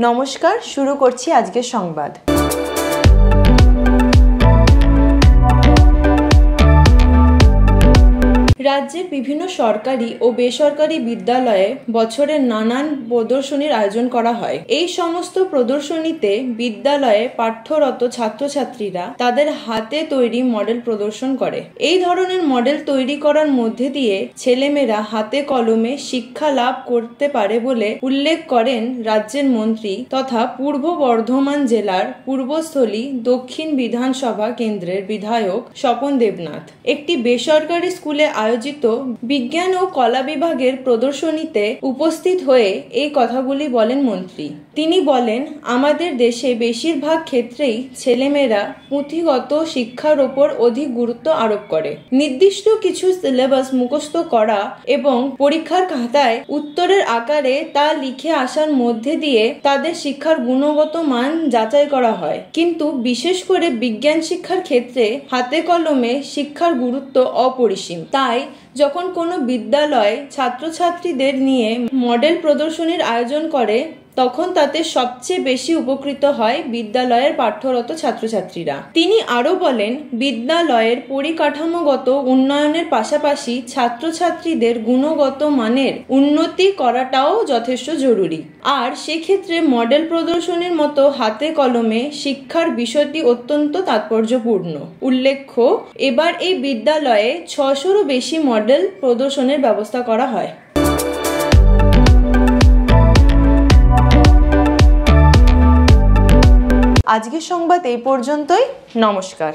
নমস্কার, শুরু করছি আজকের সংবাদ। রাজ্যের বিভিন্ন সরকারি ও বেসরকারি বিদ্যালয়ে বছরের নানান প্রদর্শনীর আয়োজন করা হয়। এই সমস্ত প্রদর্শনীতে বিদ্যালয়ে পাঠ্যরত ছাত্রছাত্রীরা তাদের হাতে তৈরি মডেল প্রদর্শন করে। এই ধরনের মডেল তৈরি করার মধ্যে দিয়ে ছেলেমেয়েরা হাতে কলমে শিক্ষা লাভ করতে পারে বলে উল্লেখ করেন রাজ্যের মন্ত্রী তথা পূর্ব বর্ধমান জেলার পূর্বস্থলী দক্ষিণ বিধানসভা কেন্দ্রের বিধায়ক স্বপন দেবনাথ। একটি বেসরকারি স্কুলে আয়োজিত বিজ্ঞান ও কলা বিভাগের প্রদর্শনীতে উপস্থিত হয়ে এই কথাগুলি বলেন মন্ত্রী। তিনি বলেন, আমাদের দেশে বেশিরভাগ ক্ষেত্রেই ছেলেমেয়েরা পুঁথিগত শিক্ষার ওপর অধিক গুরুত্ব আরোপ করে। নির্দিষ্ট কিছু সিলেবাস মুখস্থ করা এবং পরীক্ষার খাতায় উত্তরের আকারে তা লিখে আসার মধ্যে দিয়ে তাদের শিক্ষার গুণগত মান যাচাই করা হয়। কিন্তু বিশেষ করে বিজ্ঞান শিক্ষার ক্ষেত্রে হাতে কলমে শিক্ষার গুরুত্ব অপরিসীম। তাই যখন কোনো বিদ্যালয় ছাত্রছাত্রীদের নিয়ে মডেল প্রদর্শনীর আয়োজন করে তখন তাতে সবচেয়ে বেশি উপকৃত হয় বিদ্যালয়ের পাঠ্যরত ছাত্রছাত্রীরা। তিনি আরো বলেন, বিদ্যালয়ের পরিকাঠামোগত উন্নয়নের পাশাপাশি ছাত্রছাত্রীদের গুণগত মানের উন্নতি করাটাও যথেষ্ট জরুরি। আর সেক্ষেত্রে মডেল প্রদর্শনীর মতো হাতে কলমে শিক্ষার বিষয়টি অত্যন্ত তাৎপর্যপূর্ণ। উল্লেখ্য, এবার এই বিদ্যালয়ে 600-রও বেশি মডেল প্রদর্শনের ব্যবস্থা করা হয়। আজকের সংবাদ এই পর্যন্তই। নমস্কার।